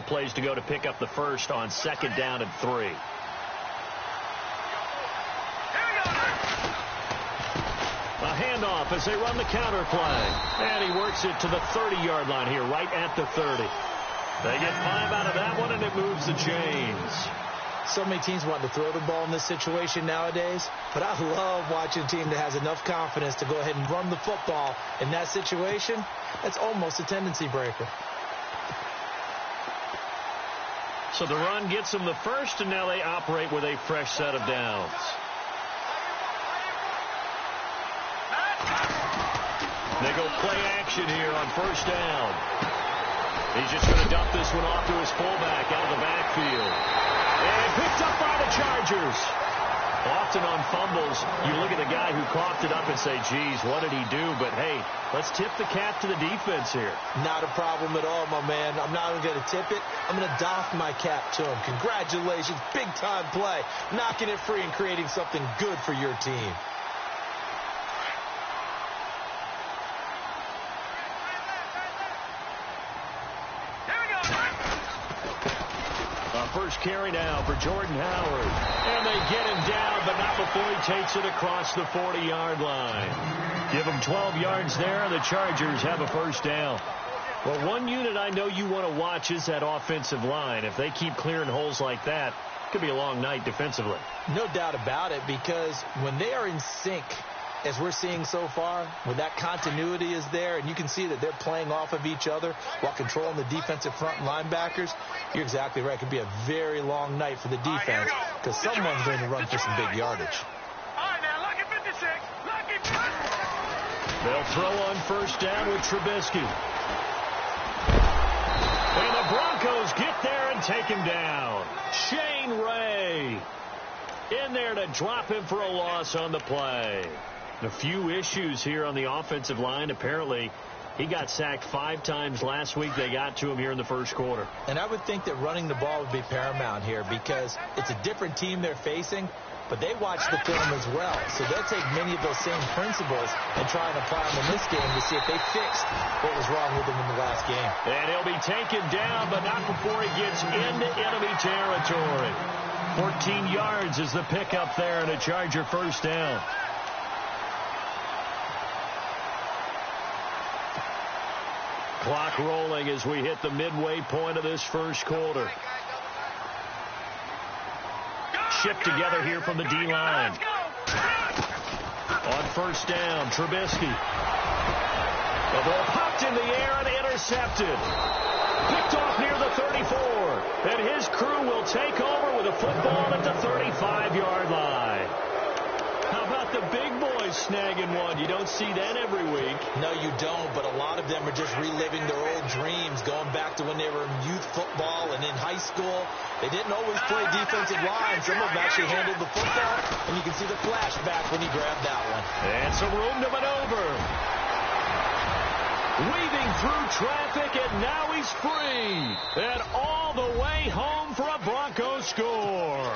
plays to go to pick up the first on 2nd down and 3. A handoff as they run the counter play. And he works it to the 30-yard line here, right at the 30. They get 5 out of that one, and it moves the chains. So many teams want to throw the ball in this situation nowadays, but I love watching a team that has enough confidence to go ahead and run the football in that situation. That's almost a tendency breaker. So the run gets them the first, and now they operate with a fresh set of downs. They go play action here on 1st down. He's just going to dump this one off to his fullback out of the backfield. And picked up by the Chargers. Often on fumbles, you look at the guy who coughed it up and say, geez, what did he do? But, hey, let's tip the cap to the defense here. Not a problem at all, my man. I'm not even going to tip it. I'm going to doff my cap to him. Congratulations. Big-time play. Knocking it free and creating something good for your team. First carry now for Jordan Howard. And they get him down, but not before he takes it across the 40-yard line. Give him 12 yards there, and the Chargers have a 1st down. Well, one unit I know you want to watch is that offensive line. If they keep clearing holes like that, it could be a long night defensively. No doubt about it, because when they are in sync, as we're seeing so far, when that continuity is there, and you can see that they're playing off of each other while controlling the defensive front linebackers, you're exactly right. It could be a very long night for the defense because someone's going to run for some big yardage. All right, now, lucky 56. Lucky 56. They'll throw on 1st down with Trubisky. And the Broncos get there and take him down. Shane Ray in there to drop him for a loss on the play. A few issues here on the offensive line. Apparently, he got sacked 5 times last week. They got to him here in the 1st quarter. And I would think that running the ball would be paramount here because it's a different team they're facing, but they watch the film as well. So they'll take many of those same principles and try and apply them in this game to see if they fixed what was wrong with them in the last game. And he'll be taken down, but not before he gets into enemy territory. 14 yards is the pickup there, and a Charger 1st down. Clock rolling as we hit the midway point of this 1st quarter. Shipped together here from the D-line. On 1st down, Trubisky. The ball popped in the air and intercepted. Picked off near the 34. And his crew will take over with a football at the 35-yard line. How about the big boys snagging one? You don't see that every week. No, you don't, but a lot of them are just reliving their old dreams, going back to when they were in youth football and in high school. They didn't always play defensive line. Some of them actually handled the football, and you can see the flashback when he grabbed that one. And some room to maneuver. Weaving through traffic, and now he's free. And all the way home for a Broncos score.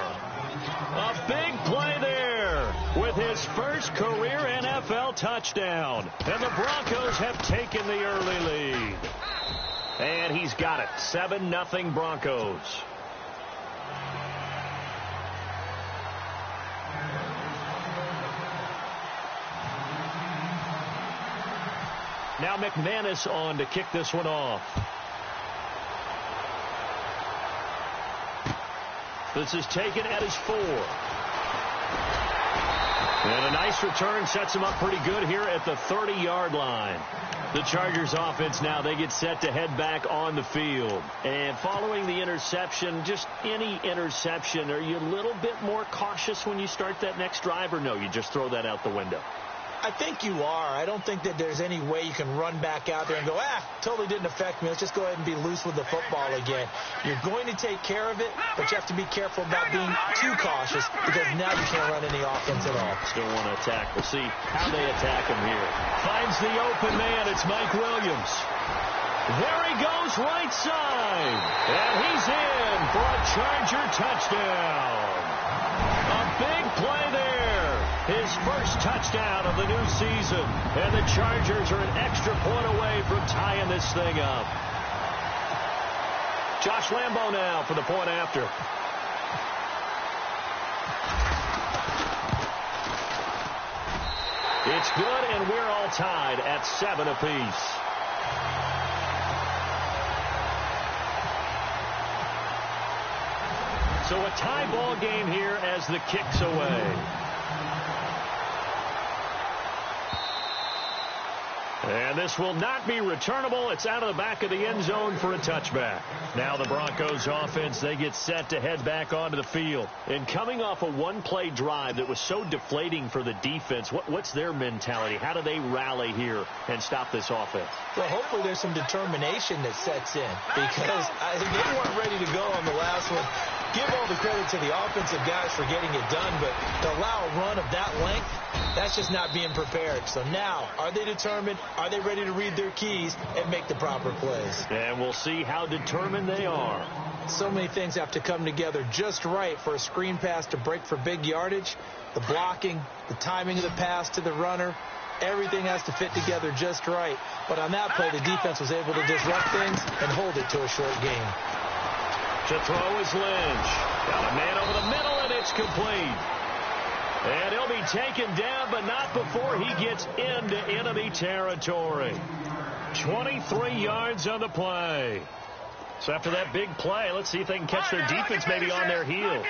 A big play there with his first career NFL touchdown. And the Broncos have taken the early lead. And he's got it. 7-0 Broncos. Now McManus on to kick this one off. This is taken at his 4. And a nice return sets him up pretty good here at the 30-yard line. The Chargers offense now, they get set to head back on the field. And following the interception, just any interception, are you a little bit more cautious when you start that next drive, or no, you just throw that out the window? I think you are. I don't think that there's any way you can run back out there and go, totally didn't affect me. Let's just go ahead and be loose with the football again. You're going to take care of it, but you have to be careful about being too cautious because now you can't run any offense at all. Still want to attack. We'll see how they attack him here. Finds the open man. It's Mike Williams. There he goes right side. And he's in for a Charger touchdown. A big play there. His first touchdown of the new season. And the Chargers are an extra point away from tying this thing up. Josh Lambo now for the point after. It's good, and we're all tied at 7 apiece. So a tie ball game here as the kick's away. And this will not be returnable. It's out of the back of the end zone for a touchback. Now the Broncos offense, they get set to head back onto the field. And coming off a one-play drive that was so deflating for the defense, what's their mentality? How do they rally here and stop this offense? Well, hopefully there's some determination that sets in because they weren't ready to go on the last one. Give all the credit to the offensive guys for getting it done, but to allow a run of that length, that's just not being prepared. So now, are they determined? Are they ready to read their keys and make the proper plays? And we'll see how determined they are. So many things have to come together just right for a screen pass to break for big yardage. The blocking, the timing of the pass to the runner, everything has to fit together just right. But on that play, the defense was able to disrupt things and hold it to a short game. To throw is Lynch. Got a man over the middle, and it's complete. And he'll be taken down, but not before he gets into enemy territory. 23 yards on the play. So after that big play, let's see if they can catch their defense maybe on their heels.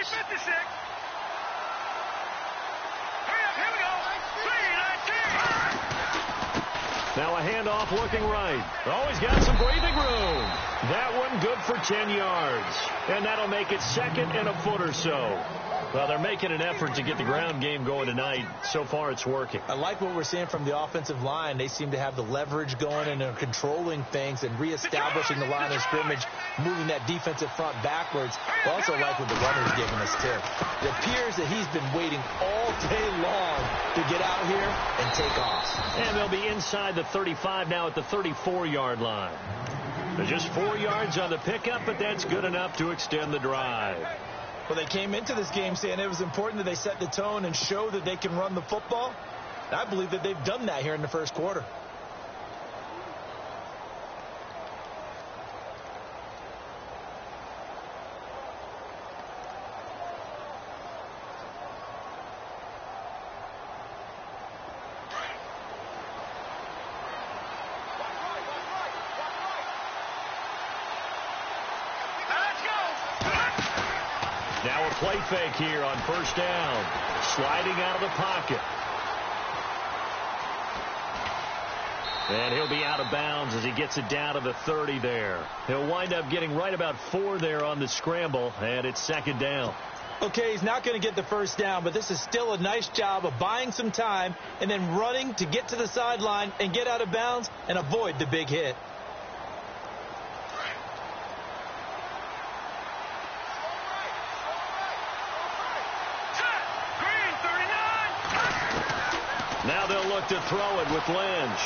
Now a handoff looking right. Always got some breathing room. That one good for 10 yards. And that'll make it second and a foot or so. Well, they're making an effort to get the ground game going tonight. So far, it's working. I like what we're seeing from the offensive line. They seem to have the leverage going and they're controlling things and reestablishing the line of scrimmage, moving that defensive front backwards. I also like what the runner's giving us, too. It appears that he's been waiting all day long to get out here and take off. And they'll be inside the 35 now at the 34-yard line. There's just 4 yards on the pickup, but that's good enough to extend the drive. Well, they came into this game saying it was important that they set the tone and show that they can run the football. And I believe that they've done that here in the first quarter. Now a play fake here on first down. Sliding out of the pocket. And he'll be out of bounds as he gets it down to the 30 there. He'll wind up getting right about 4 there on the scramble, and it's second down. Okay, he's not going to get the first down, but this is still a nice job of buying some time and then running to get to the sideline and get out of bounds and avoid the big hit. Now they'll look to throw it with Lynch.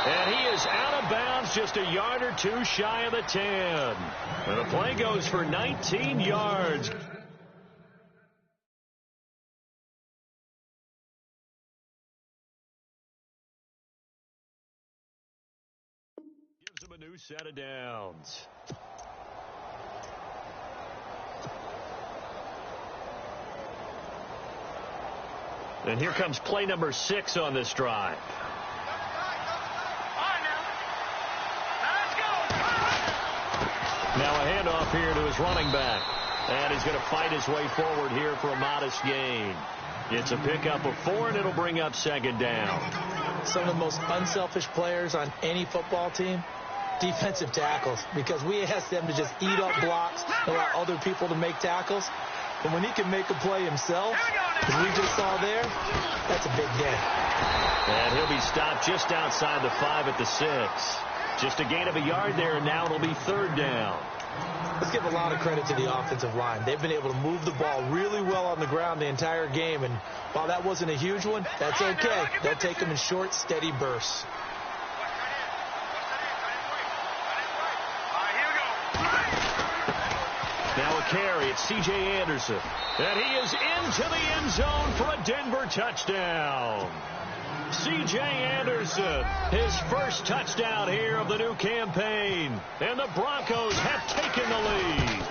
And he is out of bounds just a yard or two shy of the 10. And the play goes for 19 yards. Gives him a new set of downs. And here comes play number 6 on this drive. Now a handoff here to his running back. And he's going to fight his way forward here for a modest gain. It's a pickup of 4, and it'll bring up second down. Some of the most unselfish players on any football team, defensive tackles, because we ask them to just eat up blocks, allow other people to make tackles. But when he can make a play himself, as we just saw there, that's a big day. And he'll be stopped just outside the 5 at the 6. Just a gain of a yard there, and now it'll be third down. Let's give a lot of credit to the offensive line. They've been able to move the ball really well on the ground the entire game, and while that wasn't a huge one, that's okay. They'll take them in short, steady bursts. Now a carry. It's C.J. Anderson. And he is into the end zone for a Denver touchdown. C.J. Anderson, his first touchdown here of the new campaign. And the Broncos have taken the lead.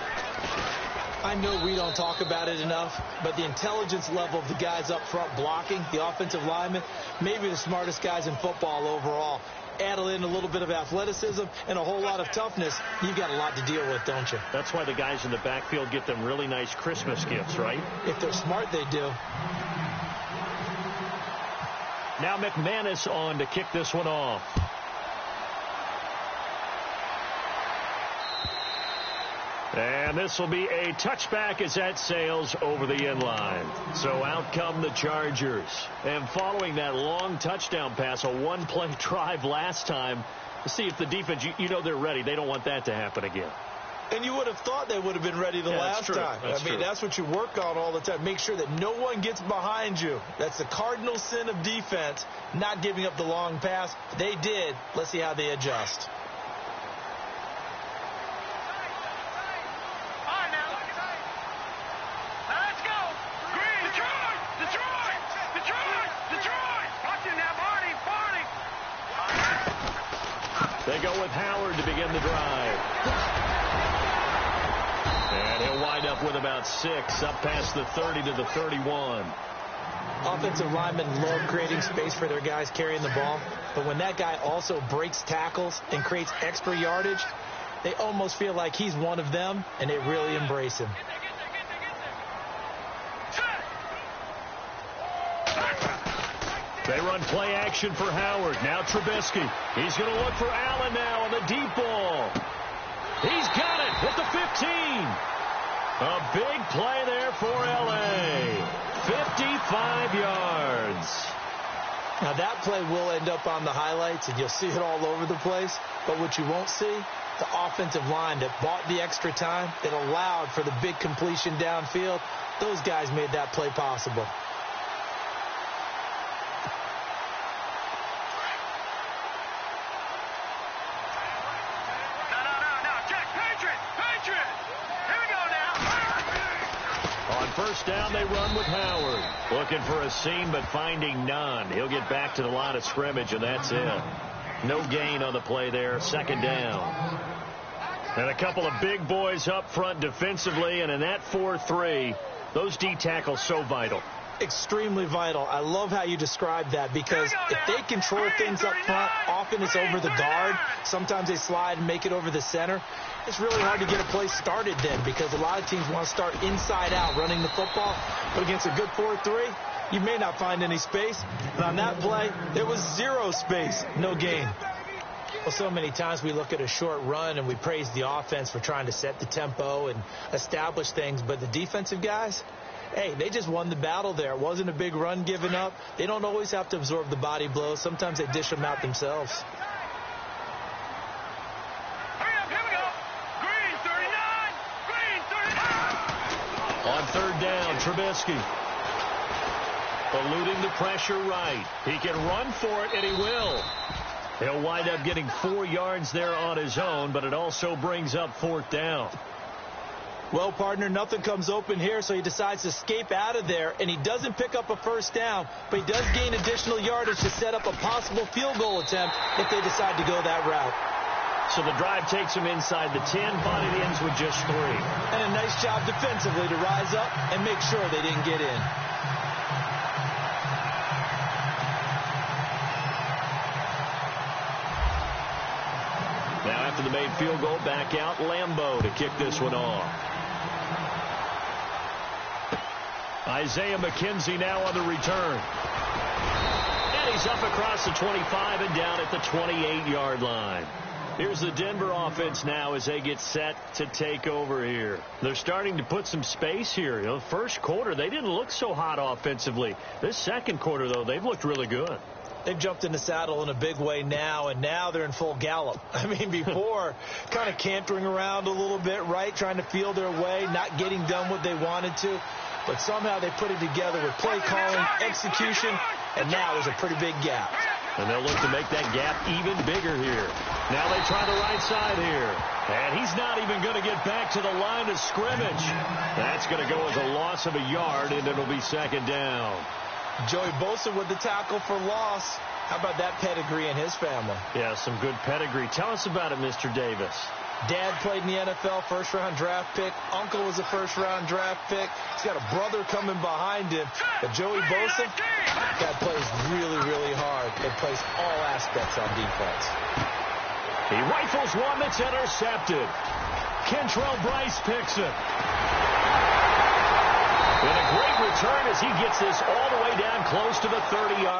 I know we don't talk about it enough, but the intelligence level of the guys up front blocking, the offensive linemen, maybe the smartest guys in football overall. Add in a little bit of athleticism and a whole lot of toughness, you've got a lot to deal with, don't you? That's why the guys in the backfield get them really nice Christmas gifts, right? If they're smart, they do. Now McManus on to kick this one off. And this will be a touchback as that sails over the end line. So out come the Chargers. And following that long touchdown pass, a one-play drive last time, to see if the defense, you know they're ready. They don't want that to happen again. And you would have thought they would have been ready the last time. That's what you work on all the time. Make sure that no one gets behind you. That's the cardinal sin of defense, not giving up the long pass. They did. Let's see how they adjust. They go with Howard to begin the drive. And he'll wind up with about 6, up past the 30 to the 31. Offensive linemen love creating space for their guys carrying the ball. But when that guy also breaks tackles and creates extra yardage, they almost feel like he's one of them, and they really embrace him. They run play action for Howard. Now Trubisky. He's going to look for Allen now on the deep ball. He's got it at the 15. A big play there for L.A. 55 yards. Now that play will end up on the highlights, and you'll see it all over the place. But what you won't see, the offensive line that bought the extra time, that allowed for the big completion downfield, those guys made that play possible. First down, they run with Howard. Looking for a seam, but finding none. He'll get back to the line of scrimmage, and that's it. No gain on the play there. Second down. And a couple of big boys up front defensively, and in that 4-3, those D tackles so vital. Extremely vital. I love how you describe that, because if they control things up front, often it's over the guard. Sometimes they slide and make it over the center. It's really hard to get a play started then, because a lot of teams want to start inside out running the football. But against a good 4-3, you may not find any space. And on that play, there was zero space, no gain. Well, so many times we look at a short run and we praise the offense for trying to set the tempo and establish things. But the defensive guys, hey, they just won the battle there. It wasn't a big run given up. They don't always have to absorb the body blows. Sometimes they dish them out themselves. On third down, Trubisky. Eluding the pressure right. He can run for it, and he will. He'll wind up getting 4 yards there on his own, but it also brings up fourth down. Well, partner, nothing comes open here, so he decides to escape out of there, and he doesn't pick up a first down, but he does gain additional yardage to set up a possible field goal attempt if they decide to go that route. So the drive takes him inside the 10, but it ends with just 3. And a nice job defensively to rise up and make sure they didn't get in. Now after the made field goal, back out Lambeau to kick this one off. Isaiah McKenzie now on the return. And he's up across the 25 and down at the 28-yard line. Here's the Denver offense now as they get set to take over here. They're starting to put some space here. You know, first quarter, they didn't look so hot offensively. This second quarter, though, they've looked really good. They've jumped in the saddle in a big way now, and now they're in full gallop. I mean, before, kind of cantering around a little bit, right, trying to feel their way, not getting done what they wanted to. But somehow they put it together with play calling, execution, and now there's a pretty big gap. And they'll look to make that gap even bigger here. Now they try the right side here. And he's not even going to get back to the line of scrimmage. That's going to go as a loss of a yard, and it'll be second down. Joey Bosa with the tackle for loss. How about that pedigree in his family? Yeah, some good pedigree. Tell us about it, Mr. Davis. Dad played in the NFL, first-round draft pick. Uncle was a first-round draft pick. He's got a brother coming behind him. But Joey Bosa, that plays really, really hard. It plays all aspects on defense. He rifles one that's intercepted. Kentrell Bryce picks it. And a great return as he gets this all the way down close to the 30-yard.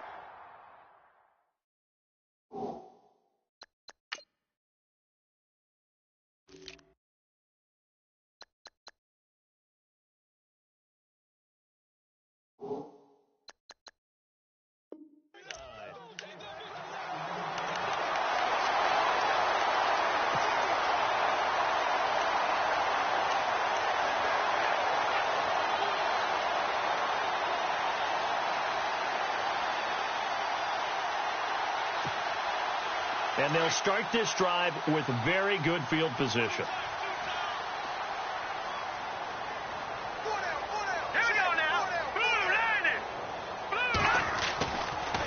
And they'll start this drive with very good field position.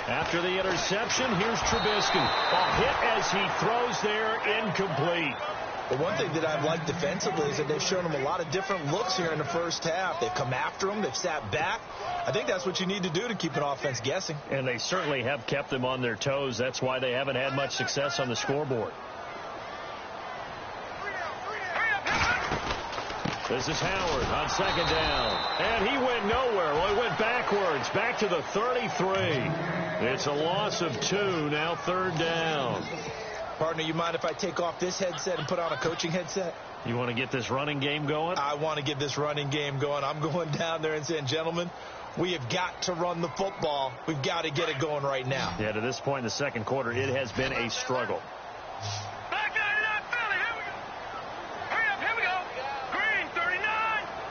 After the interception, here's Trubisky. A hit as he throws there, incomplete. The one thing that I've liked defensively is that they've shown him a lot of different looks here in the first half. They've come after him. They've sat back. I think that's what you need to do to keep an offense guessing. And they certainly have kept them on their toes. That's why they haven't had much success on the scoreboard. This is Howard on second down. And he went nowhere. Well, he went backwards, back to the 33. It's a loss of 2, now third down. Partner, you mind if I take off this headset and put on a coaching headset? You want to get this running game going? I want to get this running game going. I'm going down there and saying, gentlemen, we have got to run the football. We've got to get it going right now. Yeah, to this point in the second quarter, it has been a struggle. Back out of that belly. Here we go. Hurry up. Here we go. Green 39.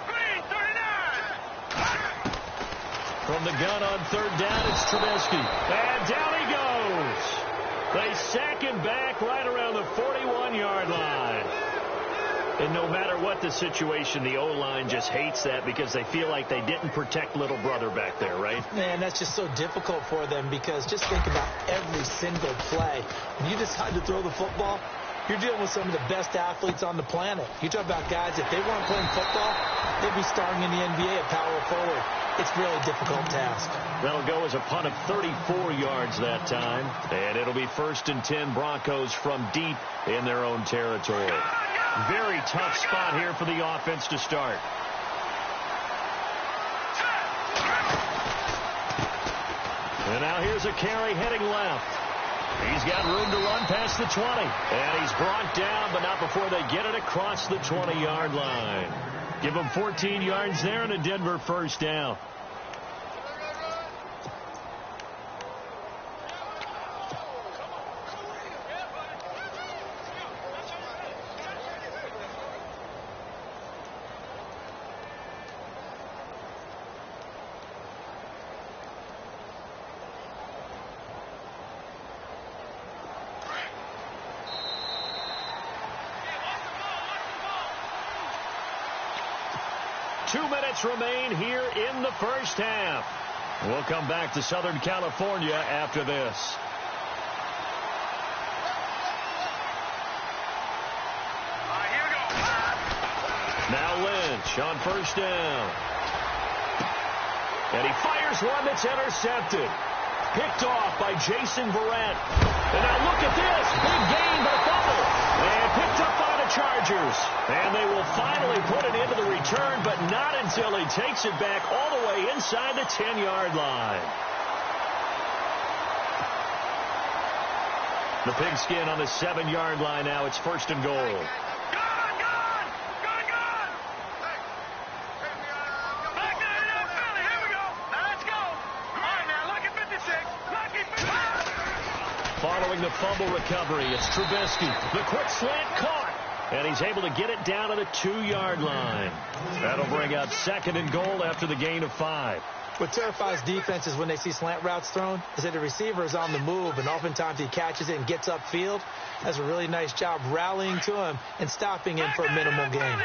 Green 39. From the gun on third down, it's Trubisky. And down he goes. They sack him back right around the 41-yard line. And no matter what the situation, the O-line just hates that because they feel like they didn't protect little brother back there, right? Man, that's just so difficult for them because just think about every single play. When you decide to throw the football, you're dealing with some of the best athletes on the planet. You talk about guys, if they weren't playing football, they'd be starring in the NBA at power forward. It's a really difficult task. That'll go as a punt of 34 yards that time. And it'll be 1st and 10 Broncos from deep in their own territory. Very tough spot here for the offense to start. And now here's a carry heading left. He's got room to run past the 20. And he's brought down, but not before they get it across the 20-yard line. Give him 14 yards there and a Denver first down. Remain here in the first half. We'll come back to Southern California after this. Here we go. Now Lynch on first down. And he fires one that's intercepted. Picked off by Jason Verrett. And now look at this. Big gain, but a fumble. And picked up by the Chargers. And they will finally put it into the return, but not until he takes it back all the way inside the 10-yard line. The pigskin on the 7-yard line now. It's 1st and goal. Following the fumble recovery, it's Trubisky. The quick slant caught. And he's able to get it down to the 2-yard line. That'll bring out 2nd and goal after the gain of 5. What terrifies defenses when they see slant routes thrown is that the receiver is on the move, and oftentimes he catches it and gets upfield. Does a really nice job rallying to him and stopping him for a minimal gain.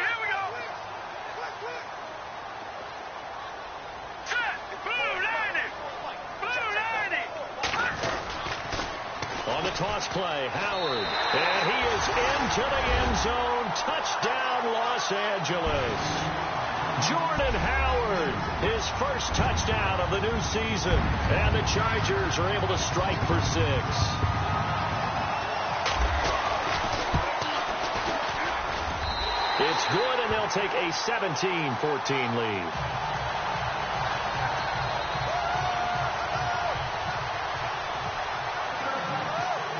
toss play. Howard. And he is into the end zone. Touchdown, Los Angeles. Jordan Howard, his first touchdown of the new season. And the Chargers are able to strike for 6. It's good, and they'll take a 17-14 lead.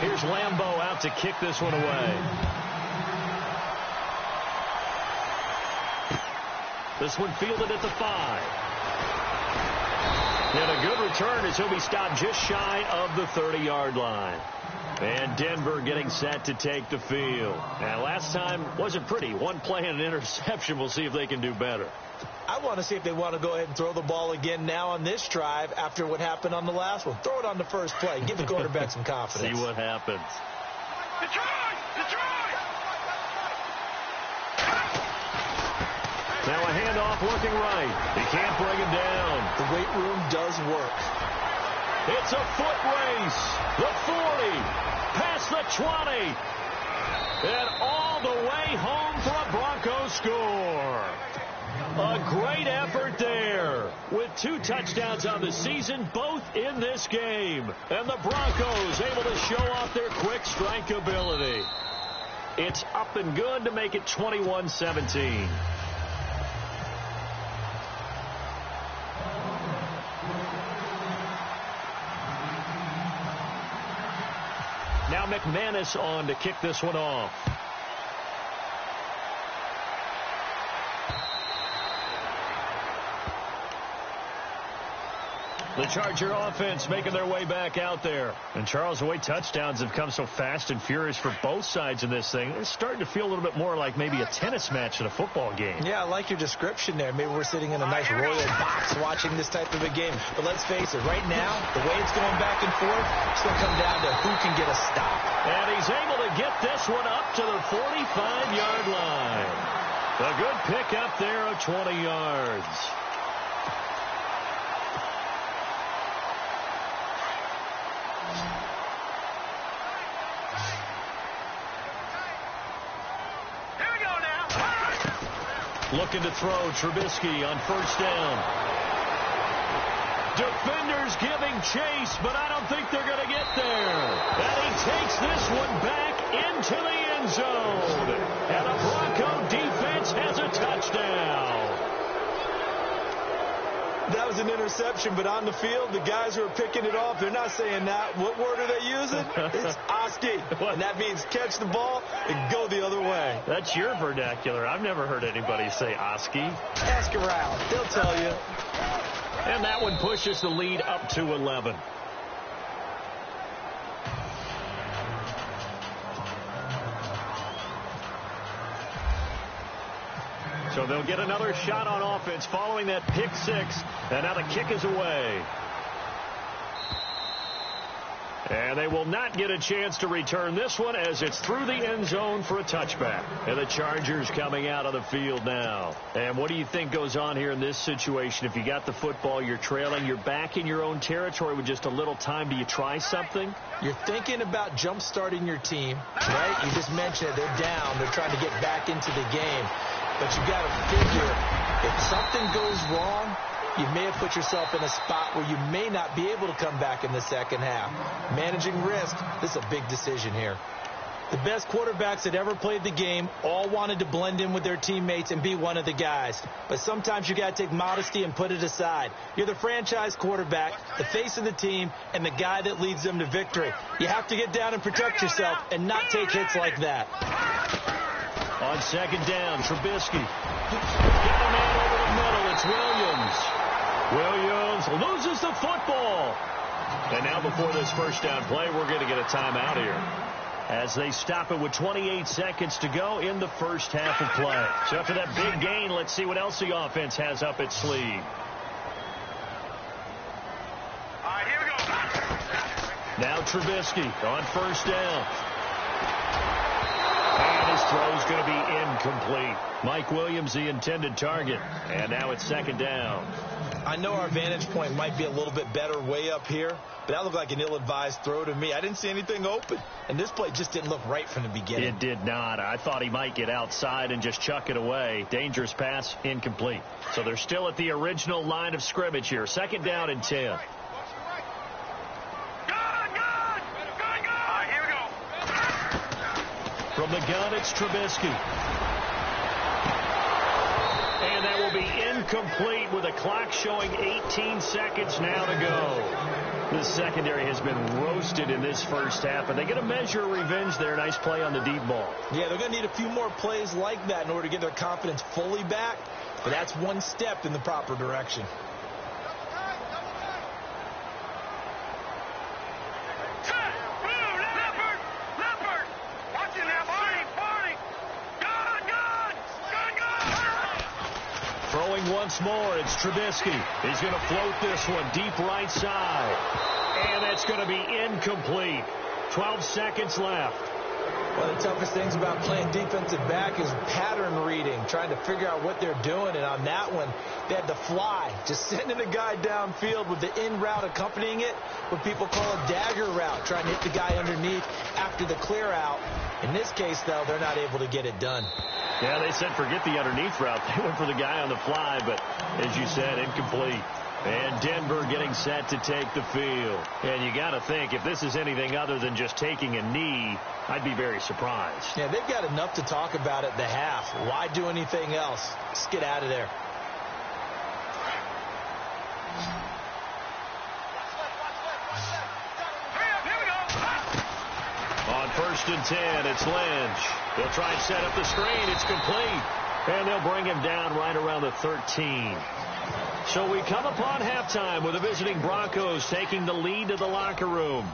Here's Lambeau out to kick this one away. This one fielded at the 5. And a good return as he'll be stopped just shy of the 30-yard line. And Denver getting set to take the field. Now, last time wasn't pretty. One play and an interception. We'll see if they can do better. I want to see if they want to go ahead and throw the ball again now on this drive after what happened on the last one. Throw it on the first play. Give the quarterback some confidence. See what happens. Now a handoff working right. He can't bring him down. The weight room does work. It's a foot race. The 40. Past the 20. And all the way home for a Broncos score. A great effort there. With 2 touchdowns on the season, both in this game. And the Broncos able to show off their quick strike ability. It's up and good to make it 21-17. Now McManus on to kick this one off. The Charger offense making their way back out there. And, Charles, the way touchdowns have come so fast and furious for both sides in this thing, it's starting to feel a little bit more like maybe a tennis match in a football game. Yeah, I like your description there. Maybe we're sitting in a nice royal box watching this type of a game. But let's face it, right now, the way it's going back and forth, it's going to come down to who can get a stop. And he's able to get this one up to the 45-yard line. A good pickup there of 20 yards. Looking to throw, Trubisky on first down. Defenders giving chase, but I don't think they're going to get there. And he takes this one back into the end zone. And the Bronco defense has a touchdown. That was an interception, but on the field, the guys who are picking it off, they're not saying that. What word are they using? It's Oski. And that means catch the ball and go the other way. That's your vernacular. I've never heard anybody say Oski. Ask around. They'll tell you. And that one pushes the lead up to 11. So they'll get another shot on offense following that pick 6. And now the kick is away. And they will not get a chance to return this one as it's through the end zone for a touchback. And the Chargers coming out of the field now. And what do you think goes on here in this situation? If you got the football, you're trailing, you're back in your own territory with just a little time. Do you try something? You're thinking about jump-starting your team, right? You just mentioned it. They're down. They're trying to get back into the game. But you got to figure if something goes wrong, you may have put yourself in a spot where you may not be able to come back in the second half. Managing risk, this is a big decision here. The best quarterbacks that ever played the game all wanted to blend in with their teammates and be one of the guys. But sometimes you got to take modesty and put it aside. You're the franchise quarterback, the face of the team, and the guy that leads them to victory. You have to get down and protect yourself and not take hits like that. On second down, Trubisky. Got a man over the middle. It's Williams. Williams loses the football. And now before this first down play, we're going to get a timeout here, as they stop it with 28 seconds to go in the first half of play. So after that big gain, let's see what else the offense has up its sleeve. All right, here we go. Now Trubisky on first down. And his throw's going to be incomplete. Mike Williams, the intended target. And now it's second down. I know our vantage point might be a little bit better way up here, but that looked like an ill-advised throw to me. I didn't see anything open, and this play just didn't look right from the beginning. It did not. I thought he might get outside and just chuck it away. Dangerous pass, incomplete. So they're still at the original line of scrimmage here. 2nd down and 10. Good! Here we go. From the gun, it's Trubisky. And that will be incomplete with a clock showing 18 seconds now to go. The secondary has been roasted in this first half, and they get a measure of revenge there. Nice play on the deep ball. Yeah, they're going to need a few more plays like that in order to get their confidence fully back, but that's one step in the proper direction. Throwing once more, it's Trubisky. He's going to float this one deep right side. And that's going to be incomplete. 12 seconds left. One of the toughest things about playing defensive back is pattern reading, trying to figure out what they're doing. And on that one, they had to fly, just sending a guy downfield with the in route accompanying it, what people call a dagger route, trying to hit the guy underneath after the clear out. In this case, though, they're not able to get it done. Yeah, they said forget the underneath route. They went for the guy on the fly, but as you said, incomplete. And Denver getting set to take the field. And you got to think, if this is anything other than just taking a knee, I'd be very surprised. Yeah, they've got enough to talk about at the half. Why do anything else? Just get out of there. On 1st and 10, it's Lynch. They'll try and set up the screen. It's complete. And they'll bring him down right around the 13. So we come upon halftime with the visiting Broncos taking the lead to the locker room.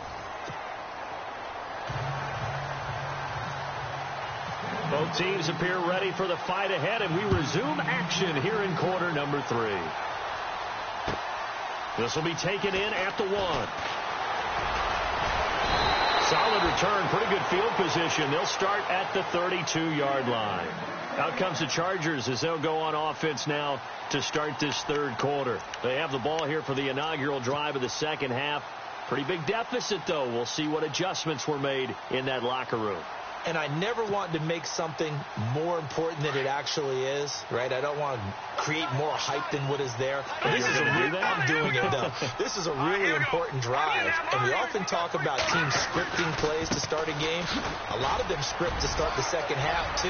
Both teams appear ready for the fight ahead, and we resume action here in quarter number 3. This will be taken in at the 1. Solid return, pretty good field position. They'll start at the 32-yard line. Out comes the Chargers as they'll go on offense now to start this 3rd quarter. They have the ball here for the inaugural drive of the 2nd half. Pretty big deficit, though. We'll see what adjustments were made in that locker room. And I never want to make something more important than it actually is, right? I don't want to create more hype than what is there. But this is I'm doing it, though. This is a really important drive. And we often talk about teams scripting plays to start a game. A lot of them script to start the 2nd half, too.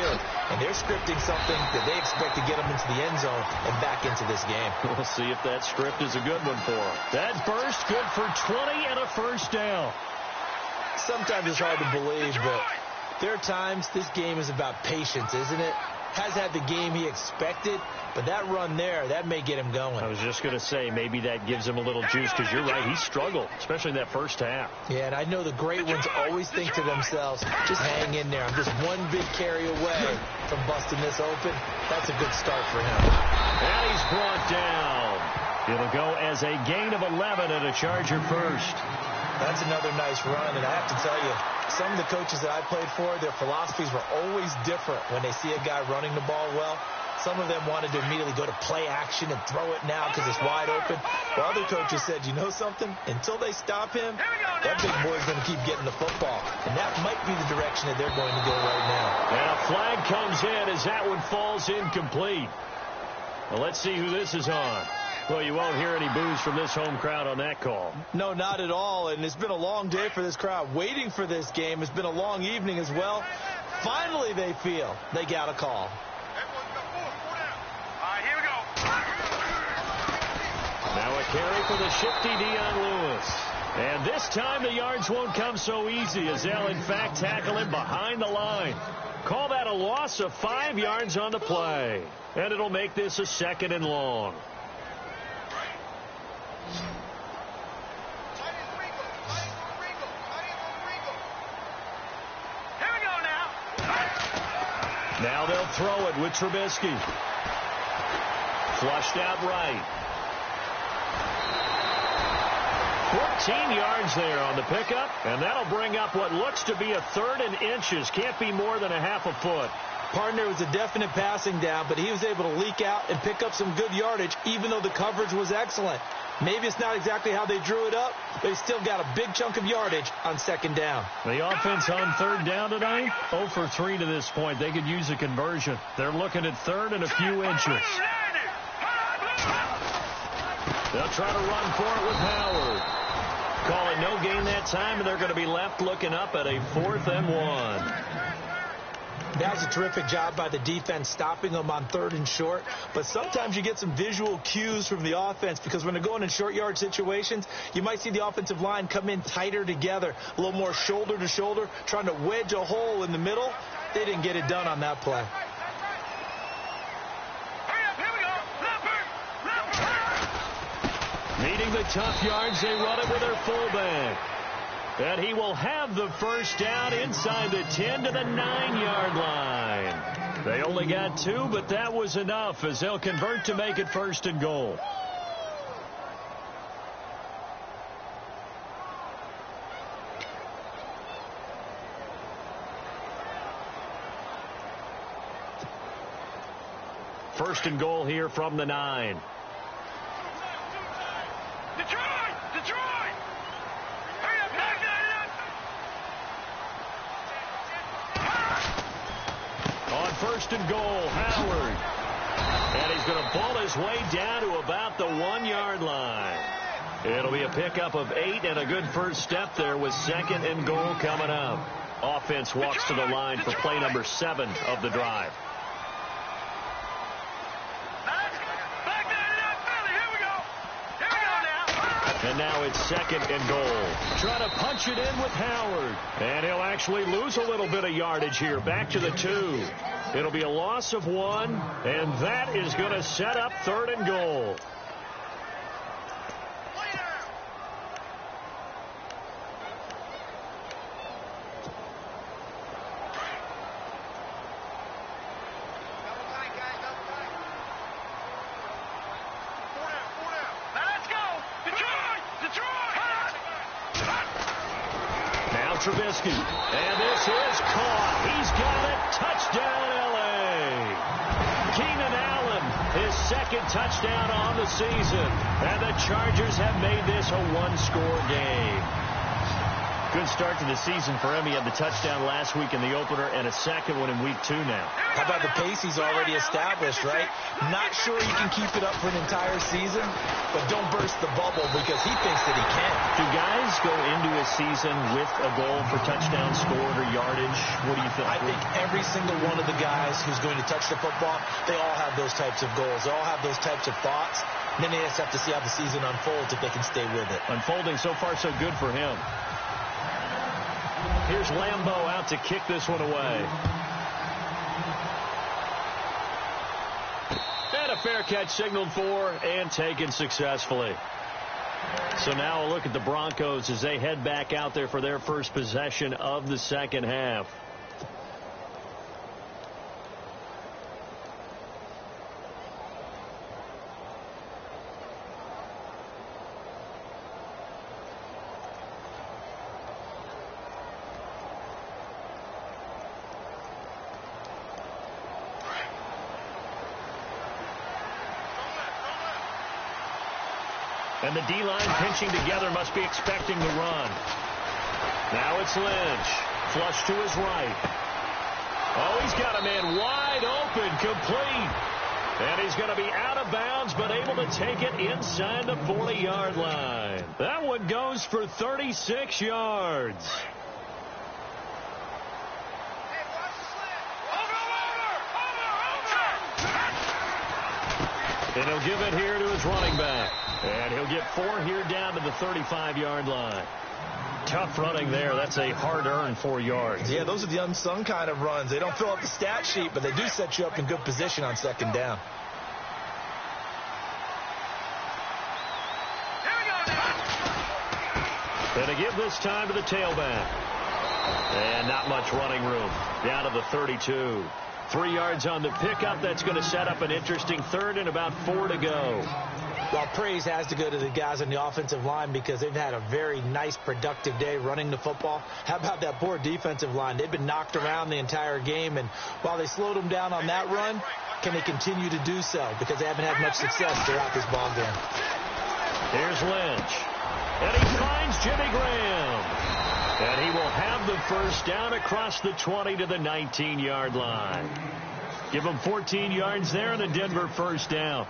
And they're scripting something that they expect to get them into the end zone and back into this game. We'll see if that script is a good one for them. That burst good for 20 and a 1st down. Sometimes it's hard to believe, but there are times this game is about patience, isn't it? Has had the game he expected, but that run there, that may get him going. I was just going to say, maybe that gives him a little juice, because you're right, he struggled, especially in that 1st half. Yeah, and I know the great ones always think to themselves, just hang in there. I'm just one big carry away from busting this open. That's a good start for him. And he's brought down. It'll go as a gain of 11 and a Charger first. That's another nice run, and I have to tell you, some of the coaches that I played for, their philosophies were always different when they see a guy running the ball well. Some of them wanted to immediately go to play action and throw it now because it's wide open. While other coaches said, you know something? Until they stop him, that big boy's going to keep getting the football. And that might be the direction that they're going to go right now. And a flag comes in as that one falls incomplete. Well, let's see who this is on. Well, you won't hear any boos from this home crowd on that call. No, not at all. And it's been a long day for this crowd. Waiting for this game. It's been a long evening as well. Finally, they feel they got a call. All right, here we go. Now a carry for the shifty Dion Lewis. And this time the yards won't come so easy as they'll, in fact, tackle him behind the line. Call that a loss of 5 yards on the play. And it'll make this a 2nd and long. Now they'll throw it with Trubisky. Flushed out right. 14 yards there on the pickup, and that'll bring up what looks to be a 3rd and inches. Can't be more than a half a foot. Partner, it was a definite passing down, but he was able to leak out and pick up some good yardage, even though the coverage was excellent. Maybe it's not exactly how they drew it up, but he still got a big chunk of yardage on second down. The offense on third down tonight, 0 for 3 to this point. They could use a conversion. They're looking at third and a few inches. They'll try to run for it with Howard. Calling no gain that time, and they're going to be left looking up at a 4th and 1. That was a terrific job by the defense, stopping them on third and short. But sometimes you get some visual cues from the offense, because when they're going in short yard situations, you might see the offensive line come in tighter together, a little more shoulder to shoulder, trying to wedge a hole in the middle. They didn't get it done on that play. Needing the tough yards, they run it with their fullback. And he will have the first down inside the 10 to the 9-yard line. They only got 2, but that was enough as they'll convert to make it 1st and goal. First and goal here from the 9. First and goal, Howard. And he's going to ball his way down to about the 1-yard line. It'll be a pickup of 8 and a good first step there with 2nd and goal coming up. Offense walks to the line for play number 7 of the drive. And now it's 2nd and goal. Trying to punch it in with Howard. And he'll actually lose a little bit of yardage here. Back to the 2. It'll be a loss of 1, and that is going to set up 3rd and goal. Trubisky, and this is caught. He's got it. Touchdown, L.A. Keenan Allen, his 2nd touchdown on the season. And the Chargers have made this a 1-score game. Good start to the season for him. He had the touchdown last week in the opener and a 2nd one in week 2 now. How about the pace he's already established, right? Not sure he can keep it up for an entire season, but don't burst the bubble because he thinks that he can. Do guys go into a season with a goal for touchdown scored or yardage? What do you think? I think every single one of the guys who's going to touch the football, they all have those types of goals. They all have those types of thoughts. And then they just have to see how the season unfolds if they can stay with it. Unfolding so far so good for him. Here's Lambeau out to kick this one away. And a fair catch signaled for and taken successfully. So now a look at the Broncos as they head back out there for their first possession of the second half. And the D-line pinching together must be expecting the run. Now it's Lynch. Flush to his right. Oh, he's got a man wide open, complete. And he's going to be out of bounds, but able to take it inside the 40-yard line. That one goes for 36 yards. And he'll give it here to his running back. And he'll get 4 here down to the 35-yard line. Tough running there. That's a hard-earned 4 yards. Yeah, those are the unsung kind of runs. They don't fill up the stat sheet, but they do set you up in good position on second down. And to give this time to the tailback. And not much running room. Down to the 32. 3 yards on the pickup. That's going to set up an interesting 3rd and about 4 to go. Well, praise has to go to the guys on the offensive line because they've had a very nice, productive day running the football. How about that poor defensive line? They've been knocked around the entire game, and while they slowed them down on that run, can they continue to do so? Because they haven't had much success throughout this ball game. Here's Lynch, and he finds Jimmy Graham. And he will have the first down across the 20 to the 19-yard line. Give him 14 yards there and a Denver first down.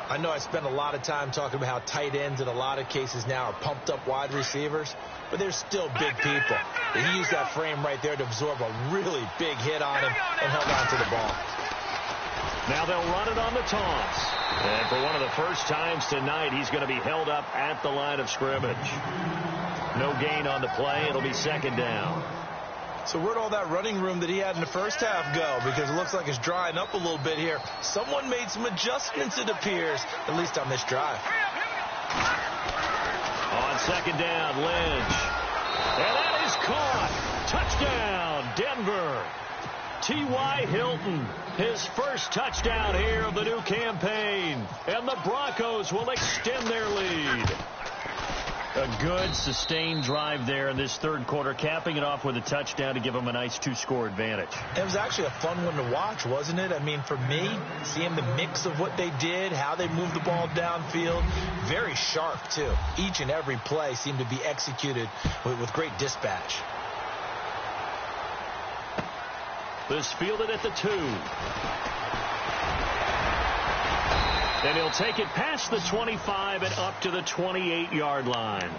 I know I spent a lot of time talking about how tight ends in a lot of cases now are pumped up wide receivers, but they're still big people. He used that frame right there to absorb a really big hit on him and held on to the ball. Now they'll run it on the toss. And for one of the first times tonight, he's going to be held up at the line of scrimmage. No gain on the play. It'll be second down. So where'd all that running room that he had in the first half go? Because it looks like it's drying up a little bit here. Someone made some adjustments, it appears, at least on this drive. On second down, Lynch. And that is caught. Touchdown, Denver. T.Y. Hilton, his first touchdown here of the new campaign. And the Broncos will extend their lead. A good, sustained drive there in this third quarter, capping it off with a touchdown to give them a nice two-score advantage. It was actually a fun one to watch, wasn't it? I mean, for me, seeing the mix of what they did, how they moved the ball downfield, very sharp, too. Each and every play seemed to be executed with great dispatch. This fielded at the 2. And he'll take it past the 25 and up to the 28-yard line.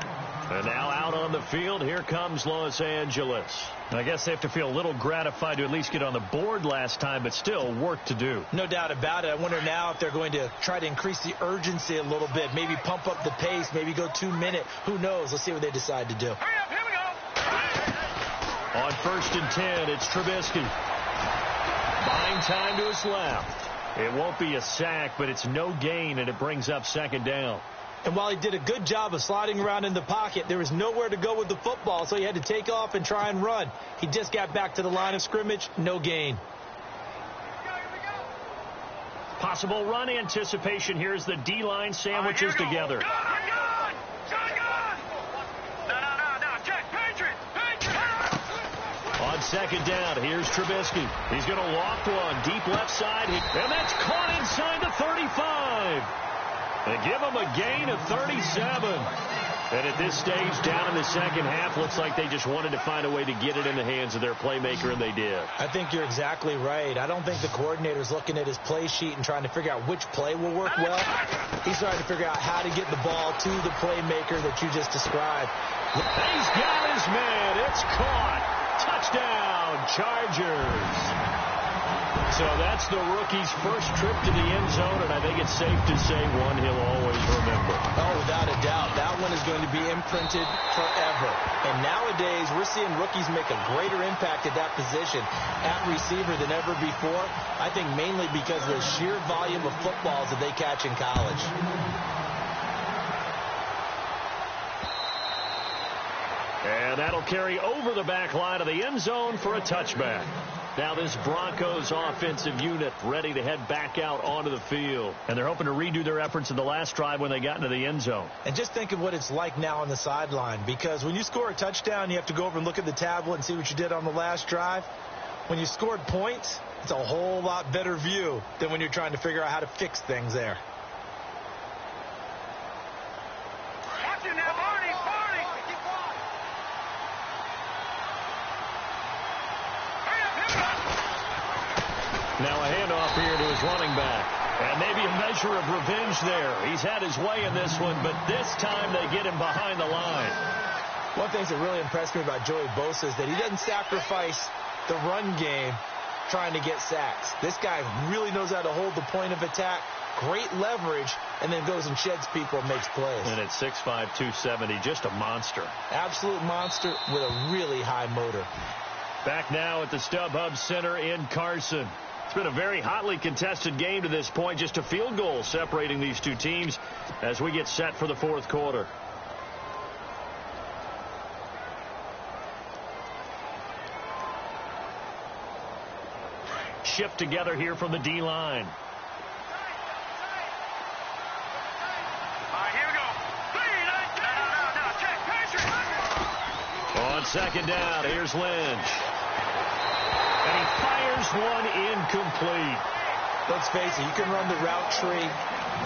And now out on the field, here comes Los Angeles. I guess they have to feel a little gratified to at least get on the board last time, but still work to do. No doubt about it. I wonder now if they're going to try to increase the urgency a little bit, maybe pump up the pace, maybe go 2-minute. Who knows? Let's see what they decide to do. On 1st and 10, it's Trubisky. Buying time to his left. It won't be a sack, but it's no gain, and it brings up second down. And while he did a good job of sliding around in the pocket, there was nowhere to go with the football, so he had to take off and try and run. He just got back to the line of scrimmage, no gain. Possible run anticipation. Here's the D-line sandwiches together. On second down, here's Trubisky. He's going to loft one deep left side, and that's caught inside the 35. They give him a gain of 37. And at this stage, down in the second half, looks like they just wanted to find a way to get it in the hands of their playmaker, and they did. I think you're exactly right. I don't think the coordinator's looking at his play sheet and trying to figure out which play will work well. He's trying to figure out how to get the ball to the playmaker that you just described. He's got his man. It's caught. Touchdown, Chargers. So that's the rookie's first trip to the end zone, and I think it's safe to say one he'll always remember. Oh, without a doubt. That one is going to be imprinted forever. And nowadays, we're seeing rookies make a greater impact at that position at receiver than ever before. I think mainly because of the sheer volume of footballs that they catch in college. And that'll carry over the back line of the end zone for a touchback. Now this Broncos offensive unit ready to head back out onto the field. And they're hoping to redo their efforts in the last drive when they got into the end zone. And just think of what it's like now on the sideline. Because when you score a touchdown, you have to go over and look at the tablet and see what you did on the last drive. When you scored points, it's a whole lot better view than when you're trying to figure out how to fix things there. Watch it now, Barney. Now a handoff here to his running back. And maybe a measure of revenge there. He's had his way in this one, but this time they get him behind the line. One thing that really impressed me about Joey Bosa is that he doesn't sacrifice the run game trying to get sacks. This guy really knows how to hold the point of attack, great leverage, and then goes and sheds people and makes plays. And at 6'5", 270, just a monster. Absolute monster with a really high motor. Back now at the StubHub Center in Carson. It's been a very hotly contested game to this point. Just a field goal separating these two teams as we get set for the fourth quarter. Shift together here from the D-line. On second down, here's Lynch. And he fires one incomplete. Let's face it, you can run the route tree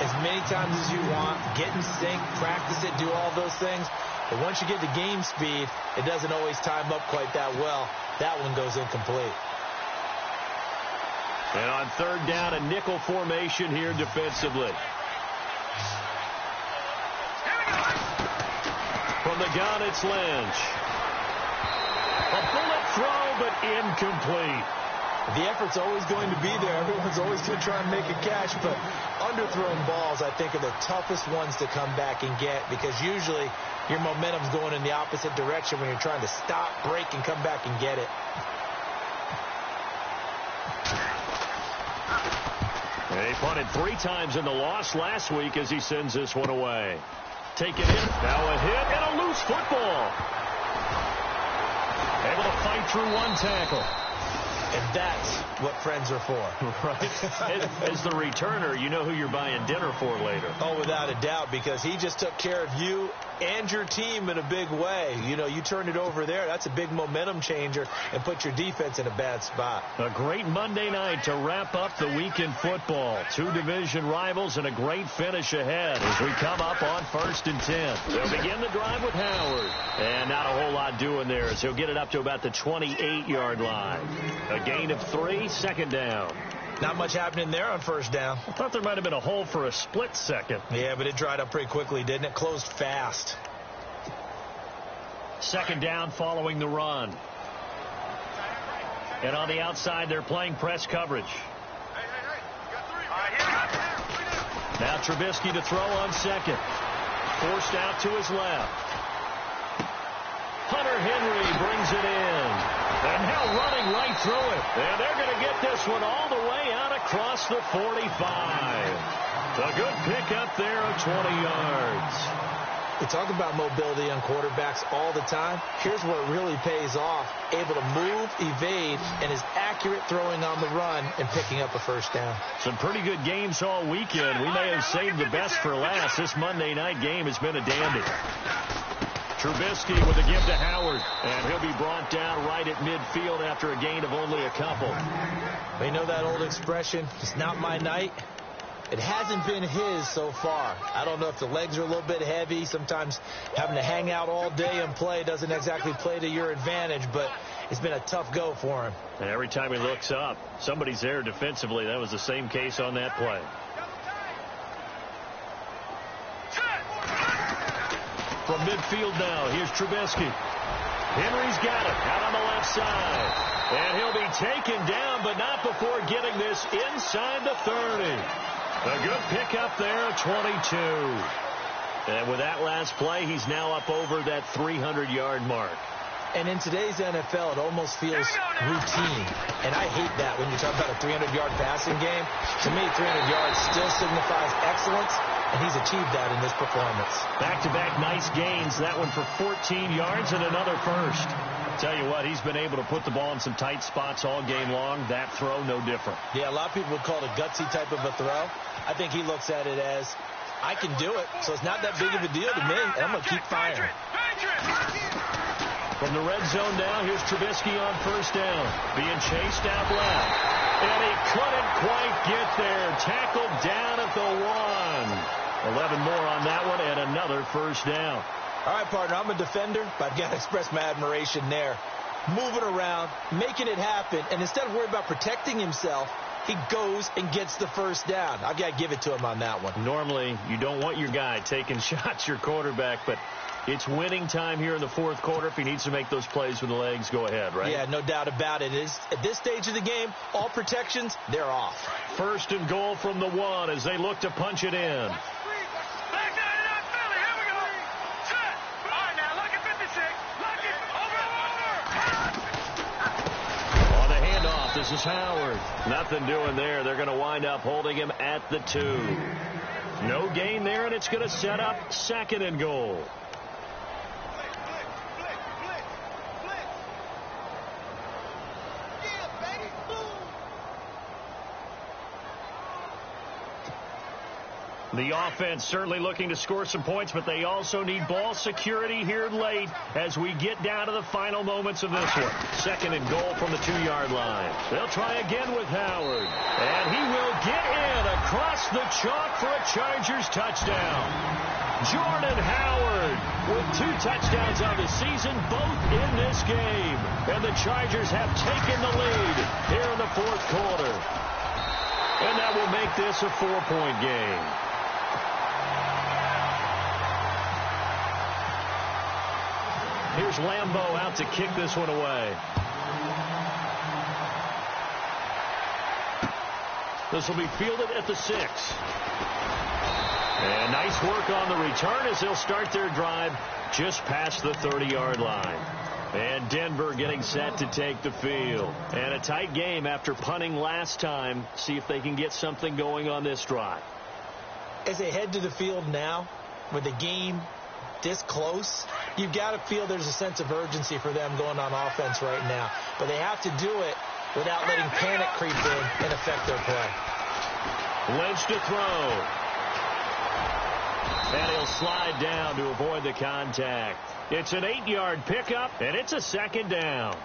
as many times as you want, get in sync, practice it, do all those things. But once you get to game speed, it doesn't always time up quite that well. That one goes incomplete. And on third down, a nickel formation here defensively. From the gun, it's Lynch. A bullet throw, but incomplete. The effort's always going to be there. Everyone's always going to try and make a catch, but underthrown balls, I think, are the toughest ones to come back and get, because usually your momentum's going in the opposite direction when you're trying to stop, break, and come back and get it. He punted 3 times in the loss last week as he sends this one away. Taken in, now a hit, and a loose football. Able to fight through one tackle. And that's what friends are for. Right. As the returner, you know who you're buying dinner for later. Oh, without a doubt, because he just took care of you and your team in a big way. You know, you turn it over there, that's a big momentum changer and put your defense in a bad spot. A great Monday night to wrap up the week in football. 2 division rivals and a great finish ahead as we come up on 1st and 10. They'll begin the drive with Howard. And not a whole lot doing there as he'll get it up to about the 28-yard line. A gain of 3, second down. Not much happening there on first down. I thought there might have been a hole for a split second. Yeah, but it dried up pretty quickly, didn't it? Closed fast. Second down following the run. And on the outside, they're playing press coverage. Now Trubisky to throw on second. Forced out to his left. Hunter Henry brings it in. And now running right through it. And they're going to get this one all the way out across the 45. A good pickup there of 20 yards. We talk about mobility on quarterbacks all the time. Here's where it really pays off. Able to move, evade, and is accurate throwing on the run and picking up a first down. Some pretty good games all weekend. We may have saved the best for last. This Monday night game has been a dandy. Trubisky with a give to Howard, and he'll be brought down right at midfield after a gain of only a couple. They know that old expression, it's not my night. It hasn't been his so far. I don't know if the legs are a little bit heavy. Sometimes having to hang out all day and play doesn't exactly play to your advantage, but it's been a tough go for him. And every time he looks up, somebody's there defensively. That was the same case on that play. From midfield now, here's Trubisky. Henry's got it out on the left side. And he'll be taken down, but not before getting this inside the 30. A good pickup there, 22. And with that last play, he's now up over that 300-yard mark. And in today's NFL, it almost feels routine. And I hate that when you talk about a 300-yard passing game. To me, 300 yards still signifies excellence, and he's achieved that in this performance. Back-to-back nice gains. That one for 14 yards and another first. Tell you what, he's been able to put the ball in some tight spots all game long. That throw, no different. Yeah, a lot of people would call it a gutsy type of a throw. I think he looks at it as, I can do it, so it's not that big of a deal to me, and I'm going to keep firing. From the red zone now, here's Trubisky on first down. Being chased out left. And he couldn't quite get there. Tackled down at the 1. 11 more on that one and another first down. All right, partner, I'm a defender, but I've got to express my admiration there. Moving around, making it happen, and instead of worrying about protecting himself, he goes and gets the first down. I've got to give it to him on that one. Normally, you don't want your guy taking shots, your quarterback, but it's winning time here in the fourth quarter. If he needs to make those plays with the legs, go ahead, right? Yeah, no doubt about it. At this stage of the game, all protections, they're off. First and goal from the 1 as they look to punch it in. This is Howard. Nothing doing there. They're going to wind up holding him at the 2. No gain there, and it's going to set up second and goal. The offense certainly looking to score some points, but they also need ball security here late as we get down to the final moments of this one. Second and goal from the 2-yard line. They'll try again with Howard. And he will get in across the chalk for a Chargers touchdown. Jordan Howard with 2 touchdowns on the season, both in this game. And the Chargers have taken the lead here in the fourth quarter. And that will make this a 4-point game. Here's Lambeau out to kick this one away. This will be fielded at the 6. And nice work on the return as they'll start their drive just past the 30-yard line. And Denver getting set to take the field. And a tight game after punting last time. See if they can get something going on this drive. As they head to the field now, with the game this close, you've got to feel there's a sense of urgency for them going on offense right now. But they have to do it without letting panic creep in and affect their play. Lynch to throw. And he'll slide down to avoid the contact. It's an 8-yard pickup, and it's a second down.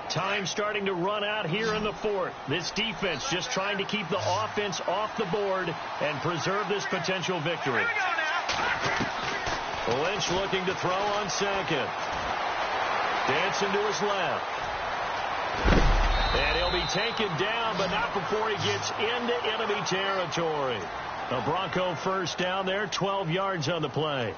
Time starting to run out here in the fourth. This defense just trying to keep the offense off the board and preserve this potential victory. Lynch looking to throw on second. Dancing to his left. And he'll be taken down, but not before he gets into enemy territory. A Bronco first down there, 12 yards on the play.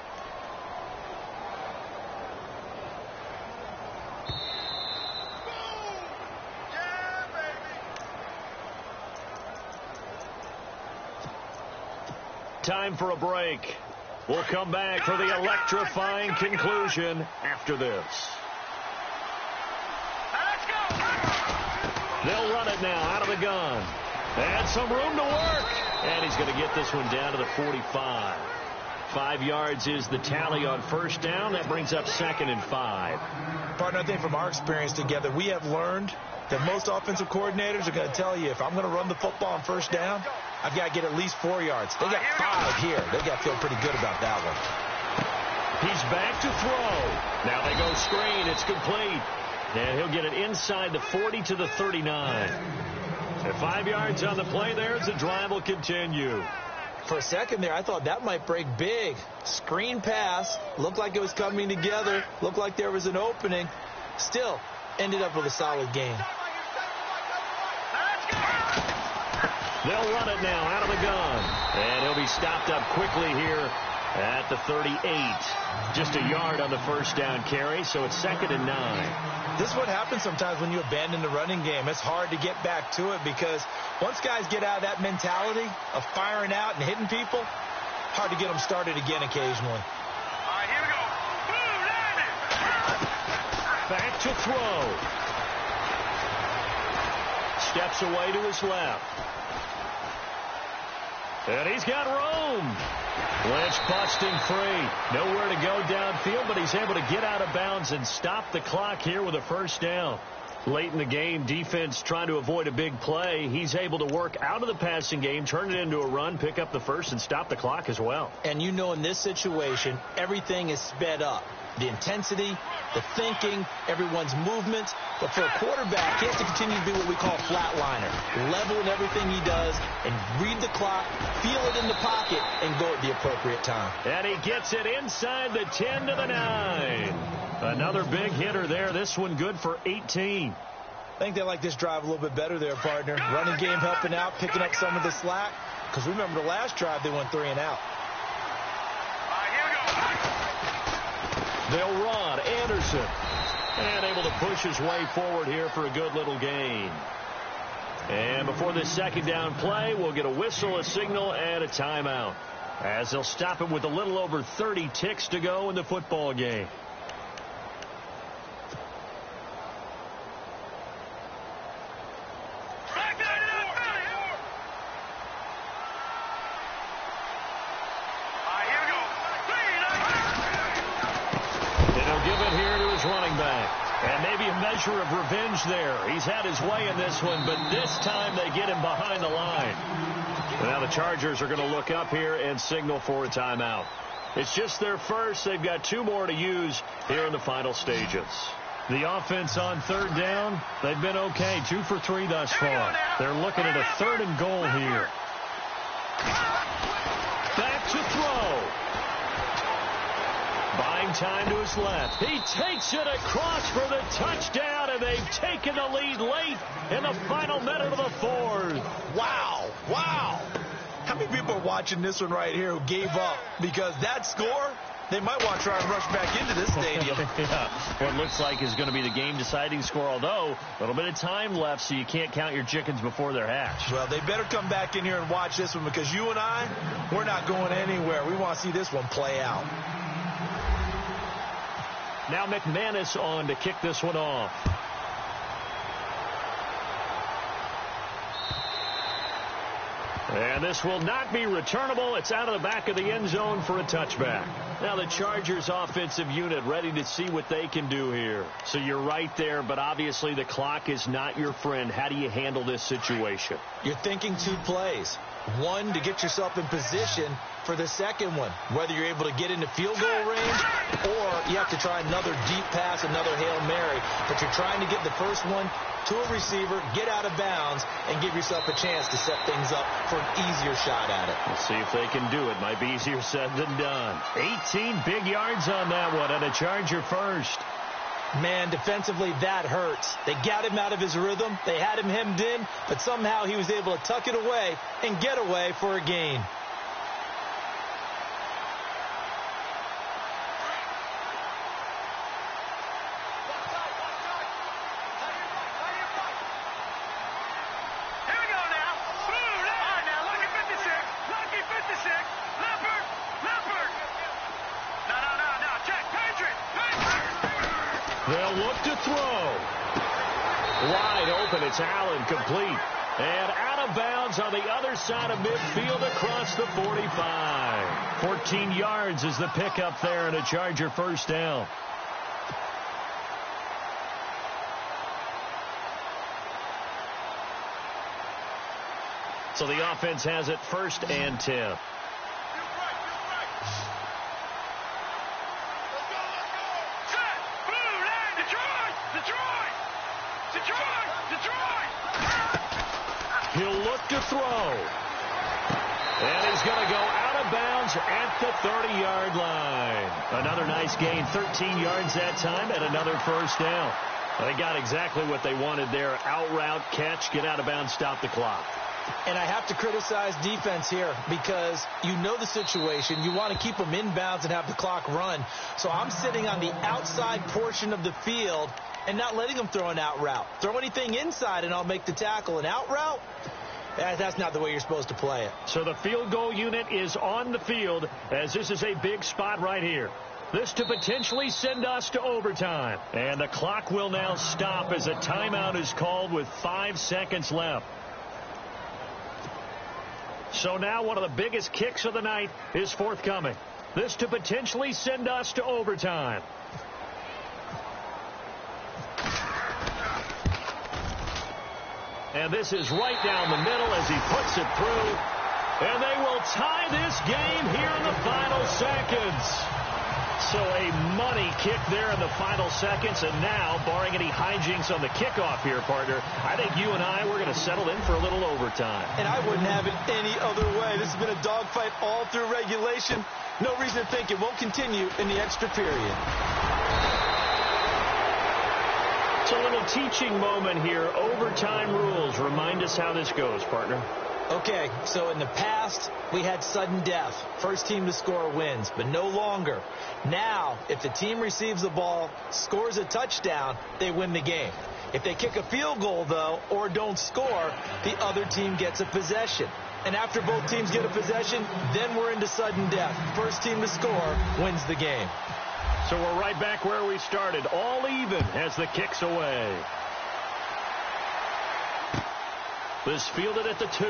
Time for a break. We'll come back for the electrifying conclusion after this. They'll run it now out of the gun. And some room to work. And he's going to get this one down to the 45. 5 yards is the tally on first down. That brings up 2nd and 5. Partner, I think from our experience together, we have learned that most offensive coordinators are going to tell you, if I'm going to run the football on first down, I've got to get at least 4 yards. They got 5 here. They got to feel pretty good about that one. He's back to throw. Now they go screen. It's complete. And he'll get it inside the 40 to the 39. And 5 yards on the play there as the drive will continue. For a second there, I thought that might break big. Screen pass. Looked like it was coming together. Looked like there was an opening. Still ended up with a solid game. They'll run it now out of the gun. And he'll be stopped up quickly here at the 38. Just a yard on the first down carry, so it's 2nd and 9. This is what happens sometimes when you abandon the running game. It's hard to get back to it because once guys get out of that mentality of firing out and hitting people, hard to get them started again occasionally. All right, here we go. Boom, landed. Back to throw. Steps away to his left. And he's got room. Lynch busting free. Nowhere to go downfield, but he's able to get out of bounds and stop the clock here with a first down. Late in the game, defense trying to avoid a big play. He's able to work out of the passing game, turn it into a run, pick up the first, and stop the clock as well. And you know in this situation, everything is sped up. The intensity, the thinking, everyone's movement. But for a quarterback, he has to continue to be what we call flatliner. Level in everything he does and read the clock, feel it in the pocket, and go at the appropriate time. And he gets it inside the 10 to the 9. Another big hitter there. This one good for 18. I think they like this drive a little bit better there, partner. Running game helping out, picking up some of the slack. Because remember the last drive, they went 3 and out. They'll run. Anderson. And able to push his way forward here for a good little gain. And before this second down play, we'll get a whistle, a signal, and a timeout. As they'll stop him with a little over 30 ticks to go in the football game. pleasure of revenge there. He's had his way in this one, but this time they get him behind the line. And now the Chargers are going to look up here and signal for a timeout. It's just their first. They've got 2 more to use here in the final stages. The offense on third down, they've been okay. 2 for 3 thus far. They're looking at a 3rd and goal here. Back to throw. Buying time to his left. He takes it across for the touchdown, and they've taken the lead late in the final minute of the 4th. Wow. Wow. How many people are watching this one right here who gave up? Because that score, they might want to try and rush back into this stadium. Yeah. What looks like is going to be the game-deciding score, although a little bit of time left, so you can't count your chickens before they're hatched. Well, they better come back in here and watch this one, because you and I, we're not going anywhere. We want to see this one play out. Now McManus on to kick this one off. And this will not be returnable. It's out of the back of the end zone for a touchback. Now the Chargers offensive unit ready to see what they can do here. So you're right there, but obviously the clock is not your friend. How do you handle this situation? You're thinking 2 plays. One, to get yourself in position for the second one, whether you're able to get into field goal range or you have to try another deep pass, another Hail Mary. But you're trying to get the first one to a receiver, get out of bounds, and give yourself a chance to set things up for an easier shot at it. We'll see if they can do it. Might be easier said than done. 18 big yards on that one, and a Charger first. Man, defensively, that hurts. They got him out of his rhythm. They had him hemmed in, but somehow he was able to tuck it away and get away for a gain. They'll look to throw. Wide open. It's Allen, complete. And out of bounds on the other side of midfield across the 45. 14 yards is the pickup there, and a Charger first down. So the offense has it 1st and 10. He'll look to throw. And he's going to go out of bounds at the 30-yard line. Another nice gain, 13 yards that time, and another first down. They got exactly what they wanted there. Out route, catch, get out of bounds, stop the clock. And I have to criticize defense here because you know the situation. You want to keep them inbounds and have the clock run. So I'm sitting on the outside portion of the field and not letting them throw an out route. Throw anything inside and I'll make the tackle. An out route? That's not the way you're supposed to play it. So the field goal unit is on the field as this is a big spot right here. This to potentially send us to overtime. And the clock will now stop as a timeout is called with 5 seconds left. So now one of the biggest kicks of the night is forthcoming. This to potentially send us to overtime. And this is right down the middle as he puts it through. And they will tie this game here in the final seconds. So a money kick there in the final seconds. And now, barring any hijinks on the kickoff here, partner, I think you and I, we're going to settle in for a little overtime. And I wouldn't have it any other way. This has been a dogfight all through regulation. No reason to think it won't continue in the extra period. It's a little teaching moment here. Overtime rules. Remind us how this goes, partner. Okay, so in the past, we had sudden death. First team to score wins, but no longer. Now, if the team receives the ball, scores a touchdown, they win the game. If they kick a field goal, though, or don't score, the other team gets a possession. And after both teams get a possession, then we're into sudden death. First team to score wins the game. So we're right back where we started, all even as the kick's away. This fielded at the 2.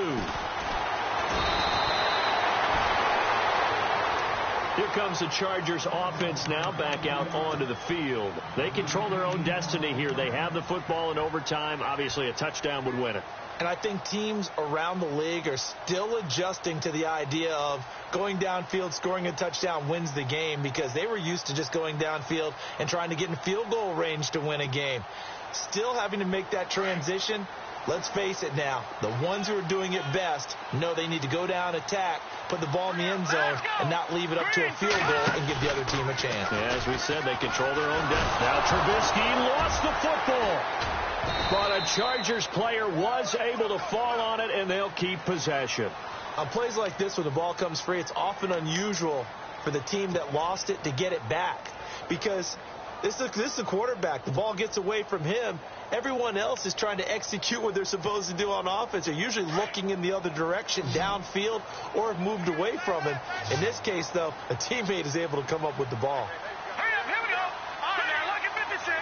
Here comes the Chargers offense now back out onto the field. They control their own destiny here. They have the football in overtime. Obviously, a touchdown would win it. And I think teams around the league are still adjusting to the idea of going downfield, scoring a touchdown wins the game, because they were used to just going downfield and trying to get in field goal range to win a game. Still having to make that transition. Let's face it now, the ones who are doing it best know they need to go down, attack, put the ball in the end zone, and not leave it up to a field goal and give the other team a chance. Yeah, as we said, they control their own destiny. Now Trubisky lost the football. But a Chargers player was able to fall on it, and they'll keep possession. On plays like this where the ball comes free, it's often unusual for the team that lost it to get it back, because this is the quarterback. The ball gets away from him. Everyone else is trying to execute what they're supposed to do on offense. They're usually looking in the other direction, downfield, or have moved away from him. In this case, though, a teammate is able to come up with the ball. Here we go. On there, look at 56.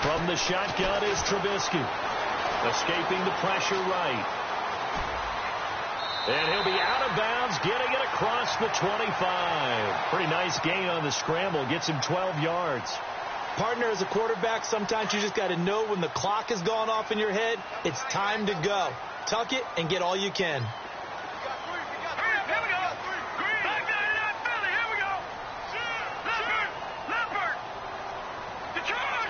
From the shotgun is Trubisky. Escaping the pressure right. And he'll be out of bounds, getting it across the 25. Pretty nice gain on the scramble. Gets him 12 yards. Partner, as a quarterback, sometimes you just got to know when the clock has gone off in your head, it's time to go. Tuck it and get all you can. Here we go. Back down in that Philly. Here we go. Leopard. Detroit.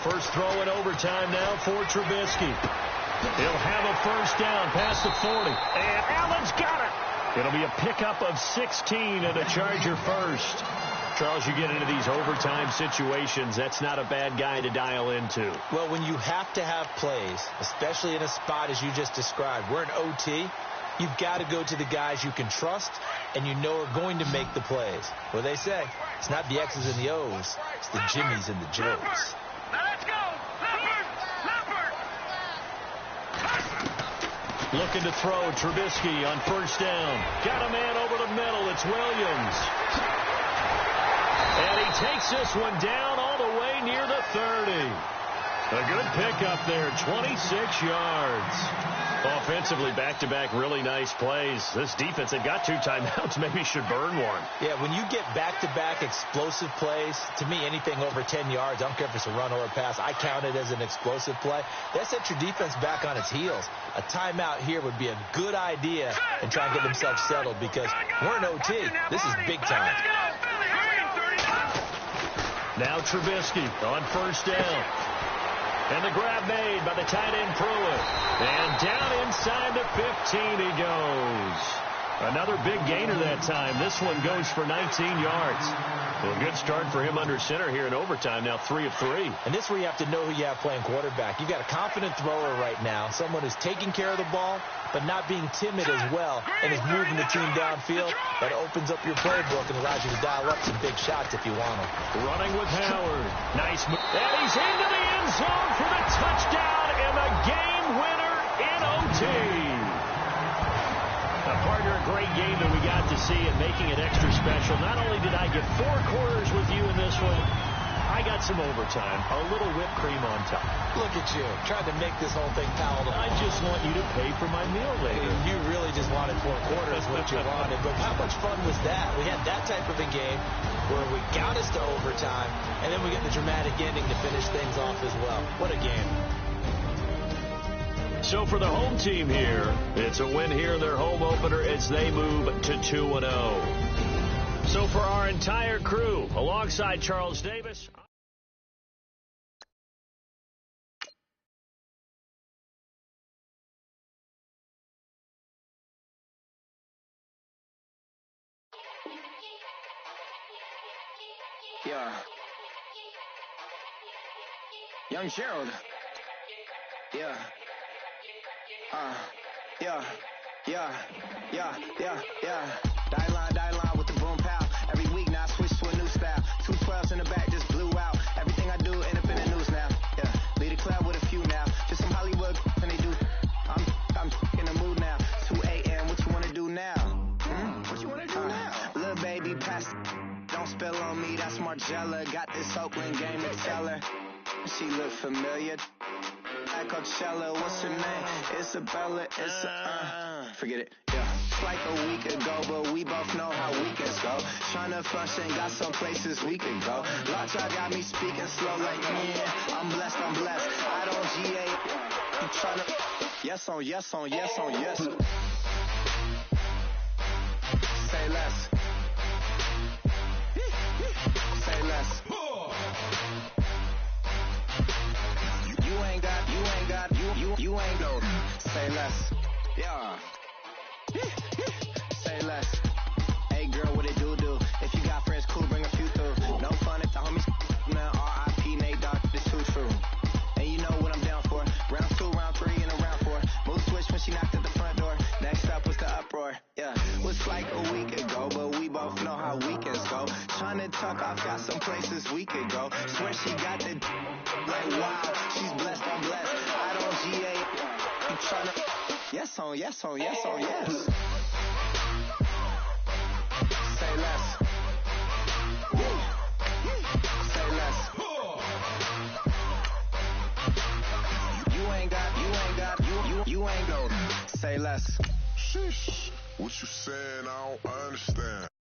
First throw in overtime now for Trubisky. He'll have a first down past the 40. And Allen's got it. It'll be a pickup of 16 and a Charger first. Charles, you get into these overtime situations, that's not a bad guy to dial into. Well, when you have to have plays, especially in a spot as you just described, we're in OT, you've got to go to the guys you can trust and you know are going to make the plays. What they say, it's not the X's and the O's, it's the Jimmies and the Joes. Now let's go. Leopard. Looking to throw, Trubisky on first down. Got a man over the middle, it's Williams. And he takes this one down all the way near the 30. A good pickup there, 26 yards. Offensively, back-to-back really nice plays. This defense, they've got 2 timeouts, maybe should burn one. Yeah, when you get back-to-back explosive plays, to me, anything over 10 yards, I don't care if it's a run or a pass, I count it as an explosive play. That sets your defense back on its heels. A timeout here would be a good idea and try and get themselves settled, because we're in OT. This is big time. Now Trubisky on first down. And the grab made by the tight end Pruitt. And down inside the 15 he goes. Another big gainer that time. This one goes for 19 yards. A good start for him under center here in overtime. Now 3 of 3. And this is where you have to know who you have playing quarterback. You've got a confident thrower right now. Someone who's taking care of the ball, but not being timid as well, and is moving the team downfield. That opens up your playbook and allows you to dial up some big shots if you want them. Running with Howard. Nice move. And he's into the end zone for the touchdown and the game winner in OT. Partner, a great game that we got to see and making it extra special. Not only did I get 4 quarters with you in this one, I got some overtime, a little whipped cream on top. Look at you, trying to make this whole thing palatable. I just want you to pay for my meal later. You really just wanted 4 quarters, what you wanted. But how much fun was that? We had that type of a game where we got us to overtime, and then we get the dramatic ending to finish things off as well. What a game. So for the home team here, it's a win here in their home opener as they move to 2-0. So for our entire crew, alongside Charles Davis. Yeah. Young Gerald. Yeah. Yeah. Die line with the boom pow. Every week now I switch to a new style. 212s in the back just blew out. Everything I do end up in the news now. Yeah. Lead a club with a few now. Just some Hollywood and they do. I'm in the mood now. 2 a.m. What you wanna do now? What you wanna do now? Little baby pass. Don't spill on me. That's Margella. Got this Oakland game to tell her. She look familiar. Coachella, what's her name? Isabella, forget it, yeah. like a week ago, but we both know how weekends go. Tryna function, got some places we could go. Lot y'all got me speaking slow like, yeah, I'm blessed, I don't GA. You tryna, yes on, yes on, yes on, yes. Say less. Say less. You ain't go. Say less. Yeah. Say less. Hey girl, what it do? If you got friends, cool, bring a few through. No fun if the homies, man. R.I.P. Nate Dogg, this too true. And you know what I'm down for. Round 2, round 3, and a round 4. Move switch when she knocked at the front door. Next up was the uproar. Yeah, was like a week ago, but we both know how weekends go. Tryna tuck off, got some places we could go. Swear she got the like wow, she's blessed, I'm blessed. I don't GA. You tryna yes on, yes on, yes on, yes. Say less. Say less. You ain't go. Say less. Sheesh. What you saying? I don't understand.